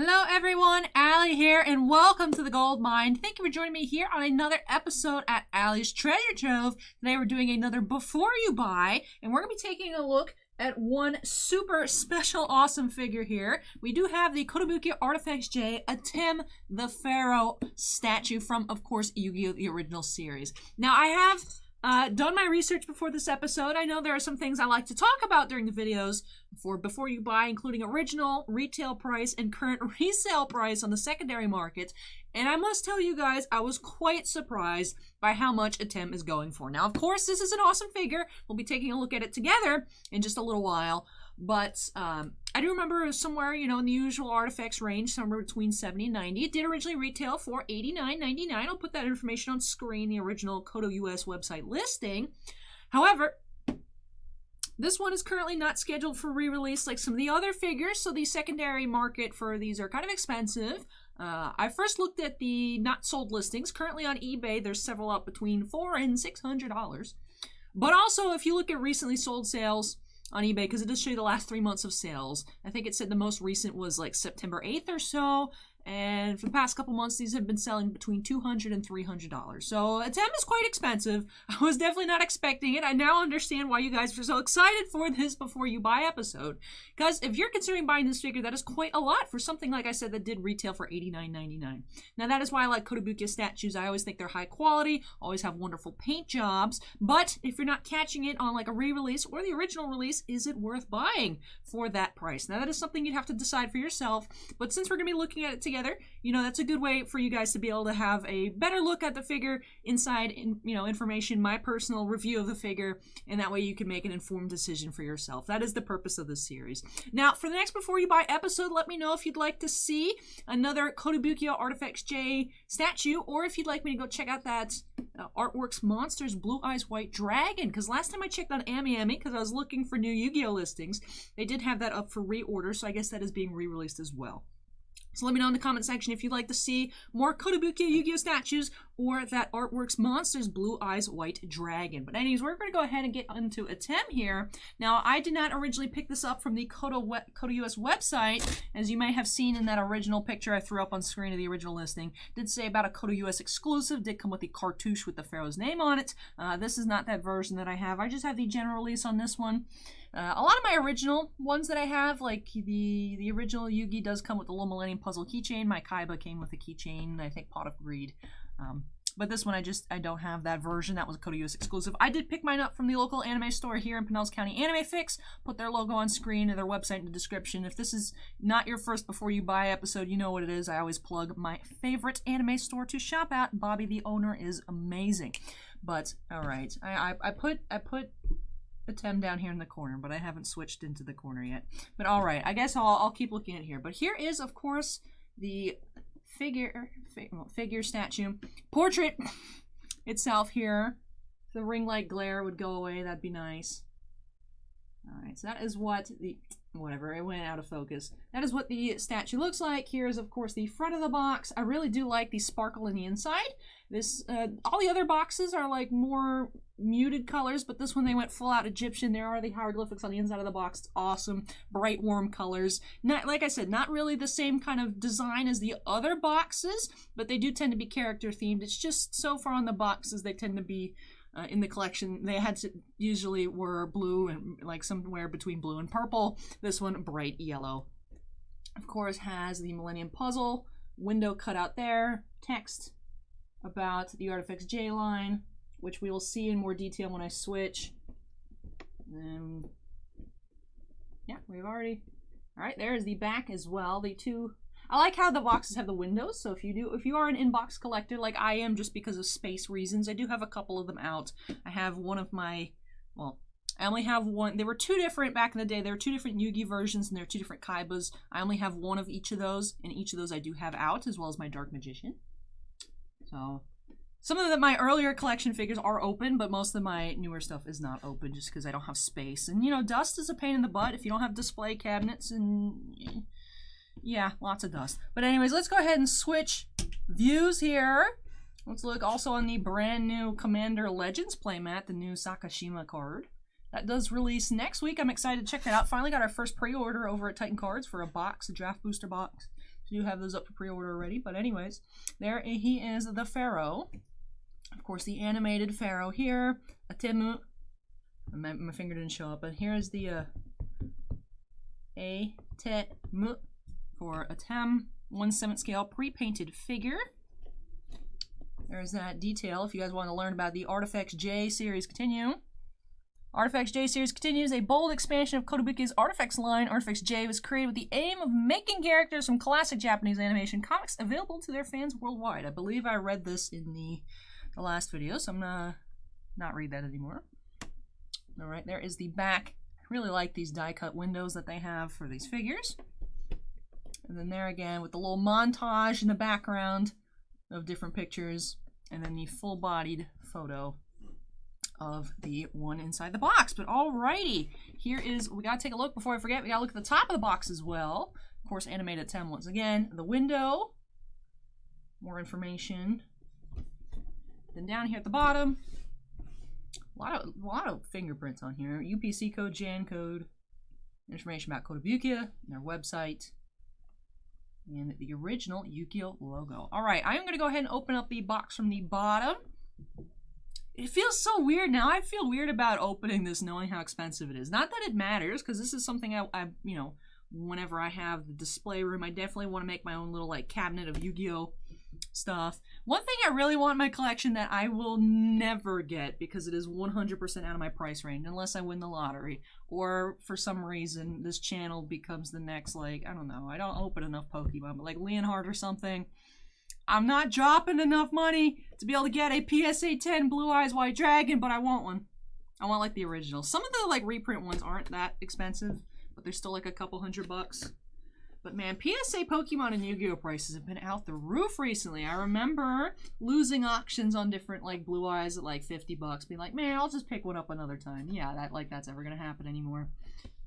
Hello everyone, Allie here, and welcome to the Gold Mine. Thank you for joining me here on another episode at Allie's Treasure Trove. Today we're doing another Before You Buy, and we're going to be taking a look at one super special awesome figure here. We do have the Kotobukiya ArtFX-J Atem the Pharaoh statue from, of course, Yu-Gi-Oh! The original series. Now I have done my research before this episode. I know there are some things I like to talk about during the videos before you buy, including original, retail price, and current resale price on the secondary market. And I must tell you guys, I was quite surprised by how much Atem is going for. Now, of course, this is an awesome figure. We'll be taking a look at it together in just a little while. But I do remember somewhere, in the usual artifacts range, somewhere between 70 and 90. It did originally retail for $89.99. I'll put that information on screen, the original Koto US website listing. However, this one is currently not scheduled for re-release like some of the other figures, so the secondary market for these are kind of expensive. I first looked at the not sold listings. Currently on eBay, there's several up between $400 and $600. But also, if you look at recently sold sales on eBay, because it does show you the last 3 months of sales. I think it said the most recent was like September 8th or so, and for the past couple months, these have been selling between $200 and $300. So Atem is quite expensive. I was definitely not expecting it. I now understand why you guys were so excited for this Before You Buy episode. Because if you're considering buying this figure, that is quite a lot for something, like I said, that did retail for $89.99. Now that is why I like Kotobukiya statues. I always think they're high quality, always have wonderful paint jobs. But if you're not catching it on like a re-release or the original release, is it worth buying for that price? Now that is something you'd have to decide for yourself. But since we're going to be looking at it together, that's a good way for you guys to be able to have a better look at the figure inside, information, my personal review of the figure, and that way you can make an informed decision for yourself. That is the purpose of this series. Now, for the next Before You Buy episode, let me know if you'd like to see another Kotobukiya ArtFX-J statue, or if you'd like me to go check out that Artworks Monsters Blue Eyes White Dragon, because last time I checked on Ami, because I was looking for new Yu-Gi-Oh! Listings, they did have that up for reorder, so I guess that is being re-released as well. So let me know in the comment section if you'd like to see more Kotobukiya Yu-Gi-Oh! Statues or that Artworks Monsters Blue Eyes White Dragon. But anyways, we're going to go ahead and get into Atem here. Now, I did not originally pick this up from the Koto US website. As you may have seen in that original picture I threw up on screen of the original listing, did say about a Koto US exclusive, did come with the cartouche with the Pharaoh's name on it. This is not that version that I have. I just have the general release on this one. A lot of my original ones that I have, like the original Yugi does come with the little Millennium Puzzle keychain. My Kaiba came with a keychain, I think Pot of Greed. But this one I don't have that version. That was a Koto US exclusive. I did pick mine up from the local anime store here in Pinellas County, Anime Fix. Put their logo on screen and their website in the description. If this is not your first Before You Buy episode, you know what it is. I always plug my favorite anime store to shop at. Bobby, the owner, is amazing. But all right, I put Atem down here in the corner, but I haven't switched into the corner yet. But all right, I guess I'll keep looking at it here. But here is, of course, the figure statue portrait itself here. If the ring light glare would go away, that'd be nice. All right, so that is what whatever, it went out of focus. That is what the statue looks like. Here is, of course, the front of the box. I really do like the sparkle in the inside. This, all the other boxes are like more muted colors, but this one they went full out Egyptian. There are the hieroglyphics on the inside of the box. It's awesome. Bright, warm colors. Not, like I said, not really the same kind of design as the other boxes, but they do tend to be character themed. It's just so far on the boxes they tend to be in the collection. They had to usually were blue and like somewhere between blue and purple. This one bright yellow. Of course, has the Millennium Puzzle window cut out there. Text about the ArtFX-J line, which we will see in more detail when I switch. Yeah, we've already. All right, there's the back as well. The two. I like how the boxes have the windows, so if you are an inbox collector like I am, just because of space reasons, I do have a couple of them out. I have one of my, well, I only have one. There were two different, back in the day, there were two different Yugi versions, and there were two different Kaibas. I only have one of each of those, and each of those I do have out, as well as my Dark Magician. So, some of my earlier collection figures are open, but most of my newer stuff is not open, just because I don't have space. And, dust is a pain in the butt if you don't have display cabinets, and yeah, lots of dust. But anyways, let's go ahead and switch views here. Let's look also on the brand new Commander Legends playmat, the new Sakashima card. That does release next week. I'm excited to check that out. Finally got our first pre-order over at Titan Cards for a box, a draft booster box. So you have those up for pre-order already. But anyways, there he is, the Pharaoh. Of course, the animated Pharaoh here. Atem. My finger didn't show up, but here's the Atem for Atem. 1/7 scale pre-painted figure. There's that detail if you guys want to learn about the ArtFX-J series continue. ArtFX-J series continues a bold expansion of Kotobukiya's ArtFX line. ArtFX-J was created with the aim of making characters from classic Japanese animation comics available to their fans worldwide. I believe I read this in the last video, so I'm gonna not read that anymore. Alright, there is the back. I really like these die-cut windows that they have for these figures. And then there again with the little montage in the background of different pictures, and then the full-bodied photo of the one inside the box. But alrighty, here is, we gotta take a look before I forget, we gotta look at the top of the box as well. Of course, animated Atem once again. The window, more information. Then down here at the bottom, a lot of fingerprints on here. UPC code, Jan code, information about Kotobukiya, their website, and the original Yu-Gi-Oh logo. Alright, I'm going to go ahead and open up the box from the bottom. It feels so weird now. I feel weird about opening this knowing how expensive it is. Not that it matters, because this is something I, you know, whenever I have the display room, I definitely want to make my own little, like, cabinet of Yu-Gi-Oh stuff. One thing I really want in my collection that I will never get because it is 100% out of my price range unless I win the lottery or for some reason this channel becomes the next, like, I don't know, I don't open enough Pokemon, but like Leonhard or something. I'm not dropping enough money to be able to get a PSA 10 Blue Eyes White Dragon, but I want one. I want like the original. Some of the like reprint ones aren't that expensive, but they're still like a couple $100. But man, PSA Pokemon and Yu-Gi-Oh prices have been out the roof recently. I remember losing auctions on different like Blue Eyes at like $50, being like, man, I'll just pick one up another time. Yeah, that's ever gonna happen anymore.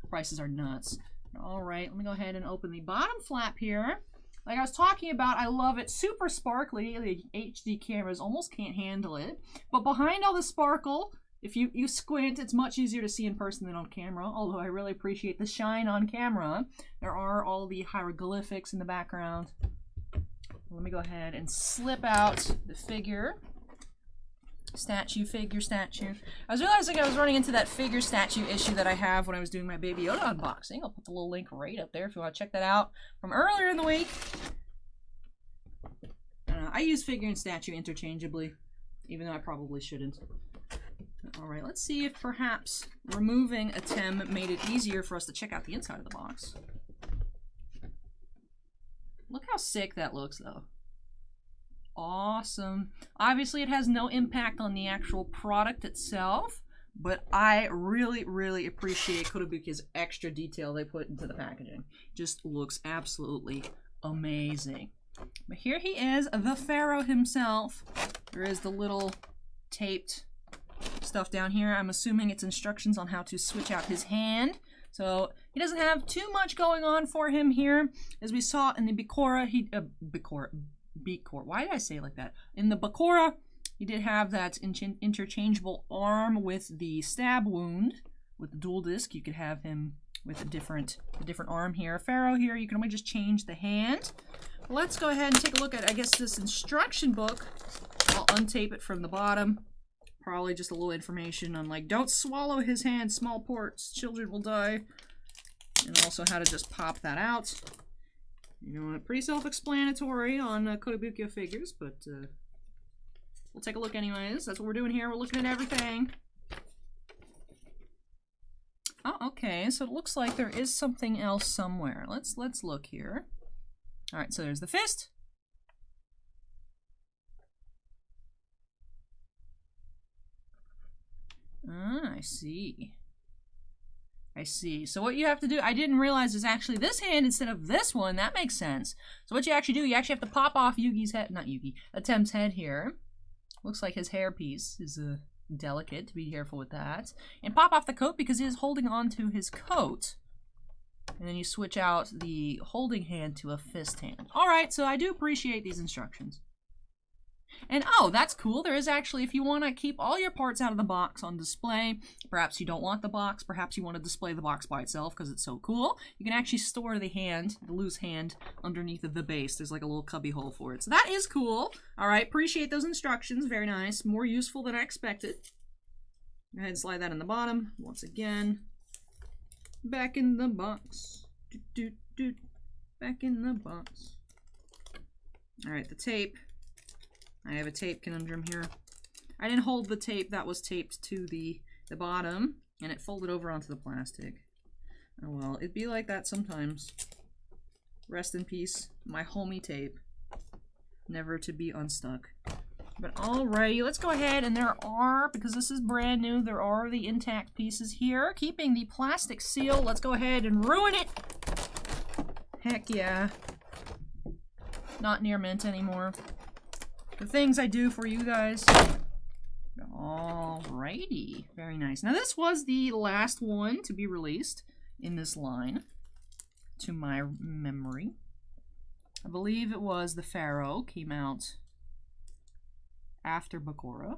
Prices are nuts. All right, let me go ahead and open the bottom flap here. Like I was talking about, I love it. Super sparkly. The HD cameras almost can't handle it. But behind all the sparkle, if you squint, it's much easier to see in person than on camera, although I really appreciate the shine on camera. There are all the hieroglyphics in the background. Let me go ahead and slip out the figure. Figure statue. I was realizing I was running into that figure statue issue that I have when I was doing my Baby Yoda unboxing. I'll put the little link right up there if you want to check that out from earlier in the week. I use figure and statue interchangeably, even though I probably shouldn't. Alright, let's see if perhaps removing Atem made it easier for us to check out the inside of the box. Look how sick that looks, though. Awesome. Obviously, it has no impact on the actual product itself, but I really, really appreciate Kotobukiya's extra detail they put into the packaging. Just looks absolutely amazing. But here he is, the Pharaoh himself. There is the little taped stuff down here. I'm assuming it's instructions on how to switch out his hand. So he doesn't have too much going on for him here. As we saw in the Bakura, why did I say it like that? In the Bakura, he did have that interchangeable arm with the stab wound. With the dual disc, you could have him with a different arm here. Pharaoh here, you can only just change the hand. Let's go ahead and take a look at, I guess, this instruction book. I'll untape it from the bottom. Probably just a little information on, like, don't swallow his hand, small ports, children will die. And also how to just pop that out. You know, pretty self-explanatory on Kotobukiya figures, but we'll take a look anyways. That's what we're doing here. We're looking at everything. Oh, okay. So it looks like there is something else somewhere. Let's look here. All right, so there's the fist. Ah, I see. I see. So what you have to do, I didn't realize is actually this hand instead of this one. That makes sense. So what you actually do, you actually have to pop off Yugi's head, not Yugi, Atem's head here. Looks like his hairpiece is delicate, to be careful with that. And pop off the coat because he is holding on to his coat. And then you switch out the holding hand to a fist hand. Alright, so I do appreciate these instructions. And oh, that's cool. There is actually, if you want to keep all your parts out of the box on display, perhaps you don't want the box, perhaps you want to display the box by itself because it's so cool, you can actually store the hand, the loose hand, underneath of the base. There's like a little cubby hole for it. So that is cool. All right, appreciate those instructions. Very nice. More useful than I expected. Go ahead and slide that in the bottom. Once again, back in the box. Doot, doot, doot. Back in the box. All right, the tape. I have a tape conundrum here. I didn't hold the tape that was taped to the bottom, and it folded over onto the plastic. Oh well, it'd be like that sometimes. Rest in peace, my homie tape. Never to be unstuck. But alrighty, let's go ahead, and there are, because this is brand new, there are the intact pieces here. Keeping the plastic seal, let's go ahead and ruin it. Heck yeah. Not near mint anymore. The things I do for you guys. Alrighty, very nice. Now this was the last one to be released in this line, to my memory. I believe it was the Pharaoh, came out after Bakura.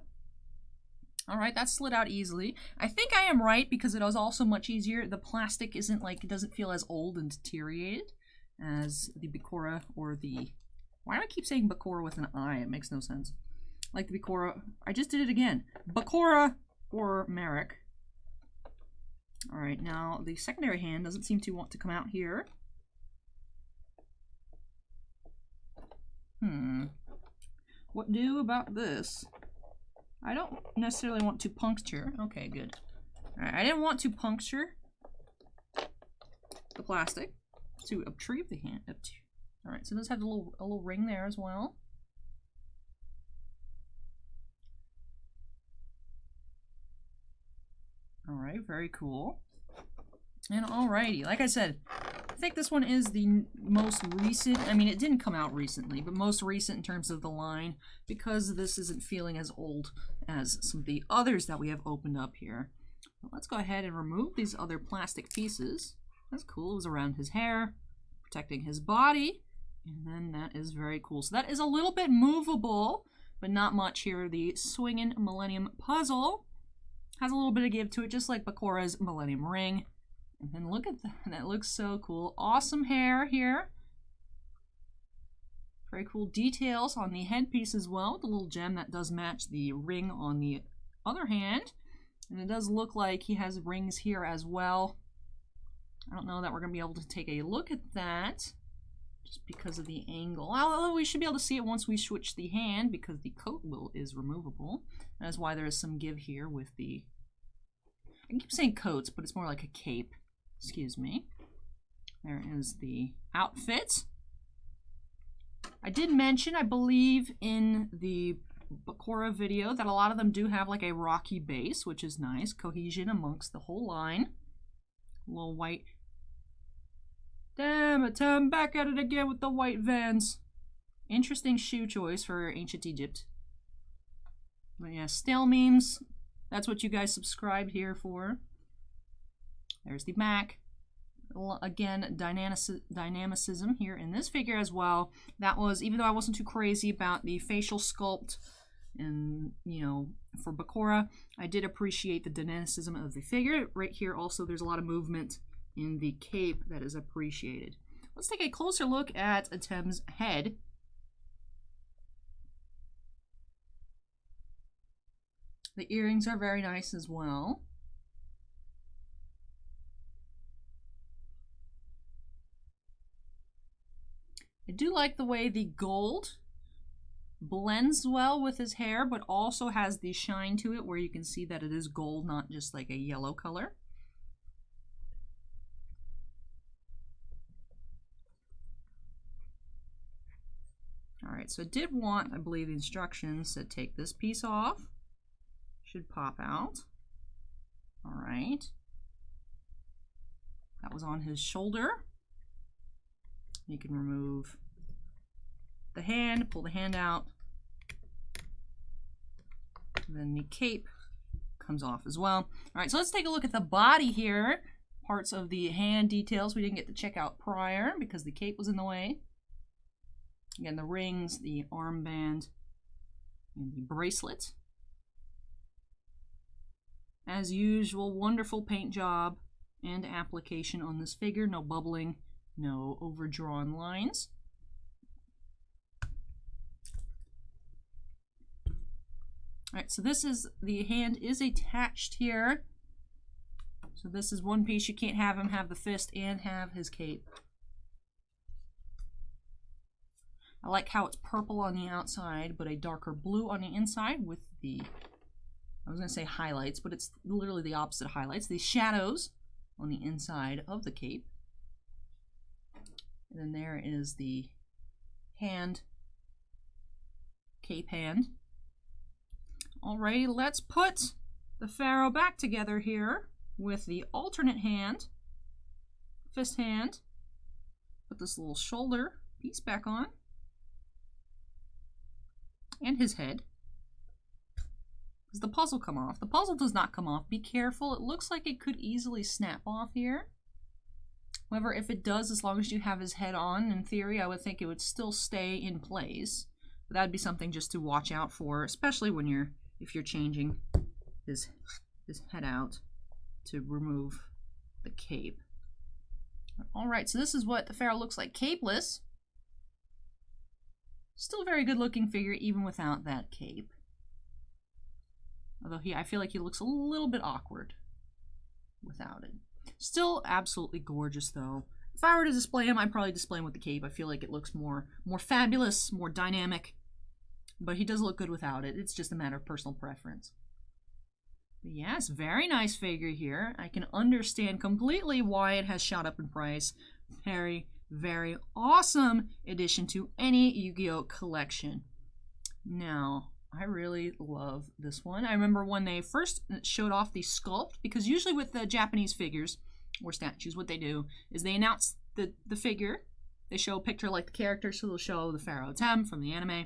Alright, that slid out easily. I think I am right because it was also much easier. The plastic isn't like, it doesn't feel as old and deteriorated as the Bakura or the... Why do I keep saying Bakura with an I? It makes no sense. Like the Bakura. I just did it again. Bakura or Merrick. Alright, now the secondary hand doesn't seem to want to come out here. What do about this? I don't necessarily want to puncture. Okay, good. Alright, I didn't want to puncture the plastic to retrieve the hand. Alright, so this has a little ring there as well. Alright, very cool. And alrighty, like I said, I think this one is the most recent. I mean, it didn't come out recently, but most recent in terms of the line, because this isn't feeling as old as some of the others that we have opened up here. Let's go ahead and remove these other plastic pieces. That's cool. It was around his hair, protecting his body. And then that is very cool. So that is a little bit movable, but not much here. The Swingin' Millennium Puzzle has a little bit of give to it, just like Bakura's Millennium Ring. And then look at that. That looks so cool. Awesome hair here. Very cool details on the headpiece as well. The little gem that does match the ring on the other hand. And it does look like he has rings here as well. I don't know that we're going to be able to take a look at that, just because of the angle. Although we should be able to see it once we switch the hand, because the coat is removable. That's why there is some give here with the... I keep saying coats, but it's more like a cape. Excuse me. There is the outfit. I did mention, I believe, in the Bakura video that a lot of them do have like a rocky base, which is nice. Cohesion amongst the whole line. A little white. Damn it, I'm back at it again with the white Vans. Interesting shoe choice for ancient Egypt. But yeah, stale memes. That's what you guys subscribed here for. There's the back. Again, dynamicism here in this figure as well. That was, even though I wasn't too crazy about the facial sculpt and, you know, for Bakura, I did appreciate the dynamicism of the figure. Right here also there's a lot of movement in the cape that is appreciated. Let's take a closer look at Atem's head. The earrings are very nice as well. I do like the way the gold blends well with his hair, but also has the shine to it where you can see that it is gold, not just like a yellow color. Alright, so I did want, I believe the instructions said take this piece off. Should pop out. Alright. That was on his shoulder. You can remove the hand, pull the hand out. And then the cape comes off as well. Alright, so let's take a look at the body here. Parts of the hand details we didn't get to check out prior because the cape was in the way. Again, the rings, the armband, And the bracelet. As usual, wonderful paint job and application on this figure. No bubbling, no overdrawn lines. Alright, so this is, the hand is attached here. So this is one piece. You can't have him have the fist and have his cape. I like how it's purple on the outside, but a darker blue on the inside with the, I was going to say highlights, but it's literally the opposite of highlights. The shadows on the inside of the cape. And then there is the hand, cape hand. Alrighty, let's put the Pharaoh back together here with the alternate hand, fist hand. Put this little shoulder piece back on. And his head. Does the puzzle come off? The puzzle does not come off. Be careful. It looks like it could easily snap off here. However, if it does, as long as you have his head on, in theory, I would think it would still stay in place. But that would be something just to watch out for, especially when if you're changing his head out to remove the cape. Alright, so this is what the Pharaoh looks like capeless. Still a very good looking figure even without that cape. Although I feel like he looks a little bit awkward without it. Still absolutely gorgeous though. If I were to display him, I'd probably display him with the cape. I feel like it looks more fabulous, more dynamic. But he does look good without it. It's just a matter of personal preference. But yes, very nice figure here. I can understand completely why it has shot up in price. Very, very awesome addition to any Yu-Gi-Oh! Collection. Now, I really love this one. I remember when they first showed off the sculpt, because usually with the Japanese figures or statues, what they do is they announce the figure. They show a picture like the character, so they'll show the Pharaoh Atem from the anime,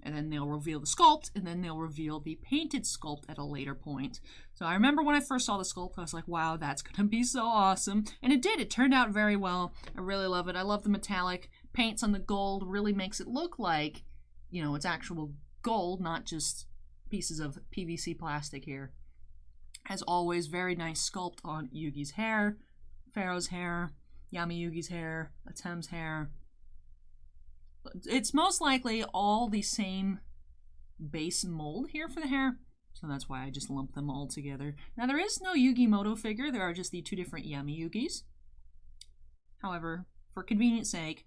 and then they'll reveal the sculpt, and then they'll reveal the painted sculpt at a later point. So I remember when I first saw the sculpt, I was like, wow, that's going to be so awesome. And it did. It turned out very well. I really love it. I love the metallic paints on the gold. Really makes it look like, you know, it's actual gold, not just pieces of PVC plastic here. As always, very nice sculpt on Yugi's hair, Pharaoh's hair, Yami Yugi's hair, Atem's hair. It's most likely all the same base mold here for the hair, so that's why I just lumped them all together. Now there is no Yugi Moto figure, there are just the two different Yami Yugis. However, for convenience sake,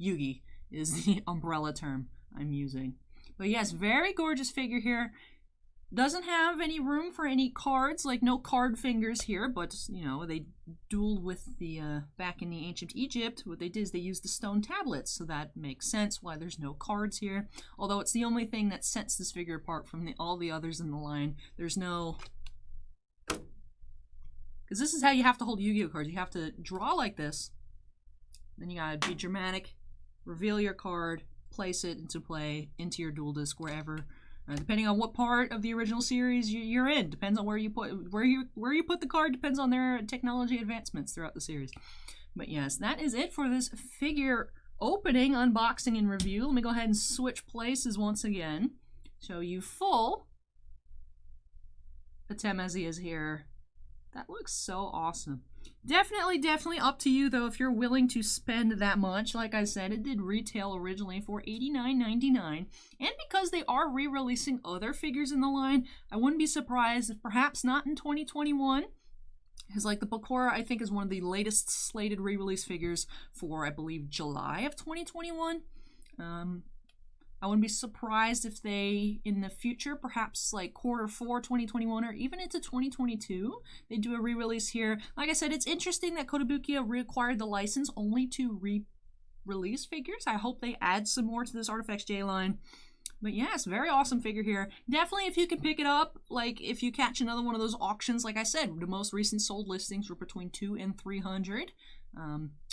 Yugi is the umbrella term I'm using. But yes, very gorgeous figure here. Doesn't have any room for any cards, like no card fingers here, but, you know, they dueled with the, back in the ancient Egypt, what they did is they used the stone tablets, so that makes sense why there's no cards here. Although it's the only thing that sets this figure apart from all the others in the line. There's no... Because this is how you have to hold Yu-Gi-Oh! Cards. You have to draw like this, then you gotta be dramatic, reveal your card, place it into play, into your duel disc, wherever... depending on what part of the original series you're in, depends on where you put the card, depends on their technology advancements throughout the series. But yes, that is it for this figure opening, unboxing, and review. Let me go ahead and switch places once again. Show you full Atem as he is here. That looks so awesome. Definitely up to you though if you're willing to spend that much. Like I said, it did retail originally for $89.99, and because they are re-releasing other figures in the line, I wouldn't be surprised if perhaps not in 2021, because like the Bakura I think is one of the latest slated re-release figures for, I believe, July of 2021. I wouldn't be surprised if they, in the future, perhaps like Q4 2021 or even into 2022, they do a re-release here. Like I said, it's interesting that Kotobukiya reacquired the license only to re-release figures. I hope they add some more to this ArtFX-J line. But yes, very awesome figure here. Definitely if you can pick it up, like if you catch another one of those auctions, like I said, the most recent sold listings were between $200 and $300.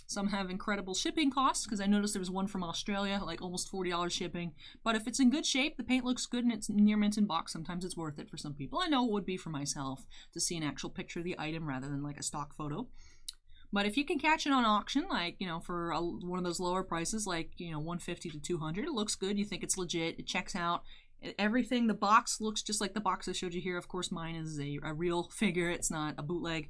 Some have incredible shipping costs, because I noticed there was one from Australia, like almost $40 shipping. But if it's in good shape, the paint looks good, and it's near mint in box, sometimes it's worth it for some people. I know it would be for myself to see an actual picture of the item rather than like a stock photo. But if you can catch it on auction, like, you know, for one of those lower prices, like, you know, $150 to $200, it looks good, you think it's legit, it checks out, Everything, the box looks just like the box I showed you here. Of course, mine is a real figure. It's not a bootleg.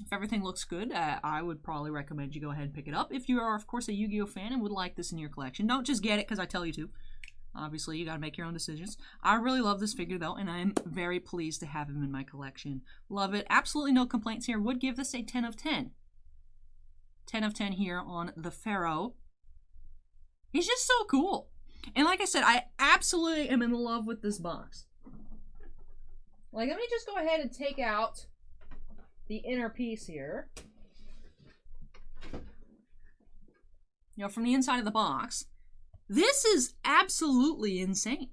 If everything looks good, I would probably recommend you go ahead and pick it up. If you are, of course, a Yu-Gi-Oh fan and would like this in your collection, don't just get it because I tell you to. Obviously, you got to make your own decisions. I really love this figure, though, and I'm very pleased to have him in my collection. Love it. Absolutely no complaints here. Would give this a 10 of 10. 10 of 10 here on the Pharaoh. He's just so cool. And like I said, I absolutely am in love with this box. Like, let me just go ahead and take out the inner piece here. You know, from the inside of the box. This is absolutely insane.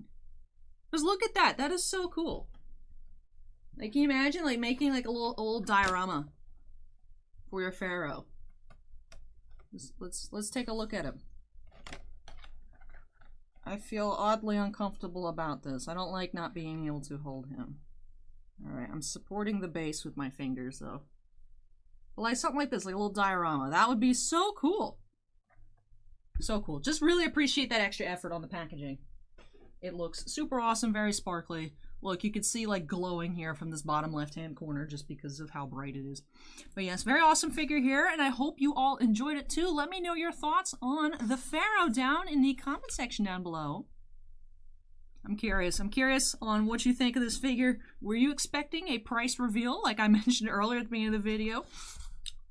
Just look at that. That is so cool. Like, can you imagine, like, making, like, a little diorama for your Pharaoh? Let's take a look at him. I feel oddly uncomfortable about this. I don't like not being able to hold him. Alright, I'm supporting the base with my fingers, though. But like something like this, like a little diorama. That would be so cool. So cool. Just really appreciate that extra effort on the packaging. It looks super awesome, very sparkly. Look, you can see like glowing here from this bottom left-hand corner just because of how bright it is. But yes, very awesome figure here, and I hope you all enjoyed it too. Let me know your thoughts on the Pharaoh down in the comment section down below. I'm curious. I'm curious on what you think of this figure. Were you expecting a price reveal like I mentioned earlier at the beginning of the video?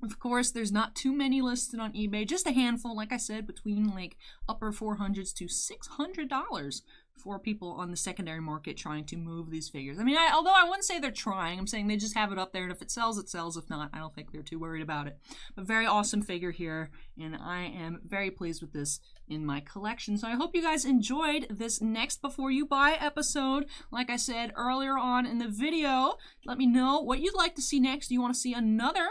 Of course, there's not too many listed on eBay. Just a handful, like I said, between like upper 400s to $600 for people on the secondary market trying to move these figures. I mean, although I wouldn't say they're trying, I'm saying they just have it up there, and if it sells, it sells. If not, I don't think they're too worried about it. But very awesome figure here, and I am very pleased with this in my collection. So I hope you guys enjoyed this next Before You Buy episode. Like I said earlier on in the video, let me know what you'd like to see next. Do you want to see another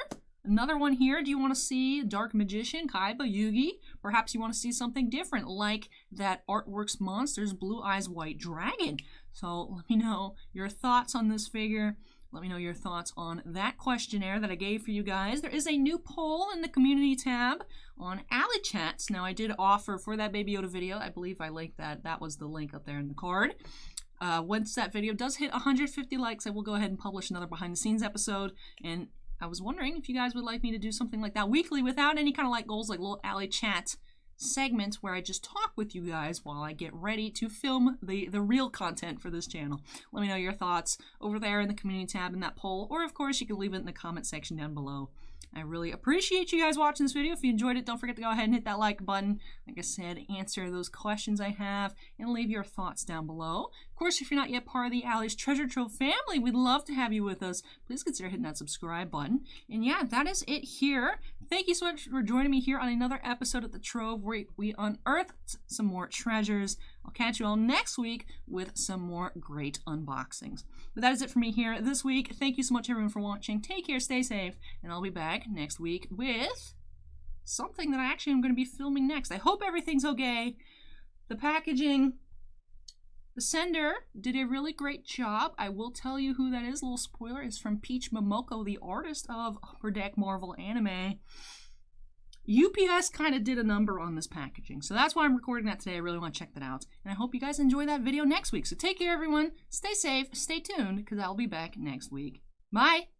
one here? Do you want to see Dark Magician, Kaiba, Yugi? Perhaps you want to see something different, like that Artworks Monsters Blue Eyes White Dragon. So let me know your thoughts on this figure. Let me know your thoughts on that questionnaire that I gave for you guys. There is a new poll in the community tab on Alley Chats. Now, I did offer for that Baby Yoda video. I believe I linked that. That was the link up there in the card. Once that video does hit 150 likes, I will go ahead and publish another behind the scenes episode. And I was wondering if you guys would like me to do something like that weekly without any kind of like goals, like little Alley Chat segments where I just talk with you guys while I get ready to film the real content for this channel. Let me know your thoughts over there in the community tab in that poll, or of course you can leave it in the comment section down below. I really appreciate you guys watching this video. If you enjoyed it, don't forget to go ahead and hit that like button. Like I said, answer those questions I have and leave your thoughts down below. Of course, if you're not yet part of the Alley's Treasure Trove family, we'd love to have you with us. Please consider hitting that subscribe button. And yeah, that is it here. Thank you so much for joining me here on another episode of The Trove where we unearthed some more treasures. I'll catch you all next week with some more great unboxings. But that is it for me here this week. Thank you so much, everyone, for watching. Take care, stay safe, and I'll be back next week with something that I actually am going to be filming next. I hope everything's okay. The packaging, the sender did a really great job. I will tell you who that is. A little spoiler. It's from Peach Momoko, the artist of Upper Deck Marvel Anime. UPS kind of did a number on this packaging, so that's why I'm recording that today. I really want to check that out, and I hope you guys enjoy that video next week. So take care, everyone. Stay safe, stay tuned, because I'll be back next week. Bye!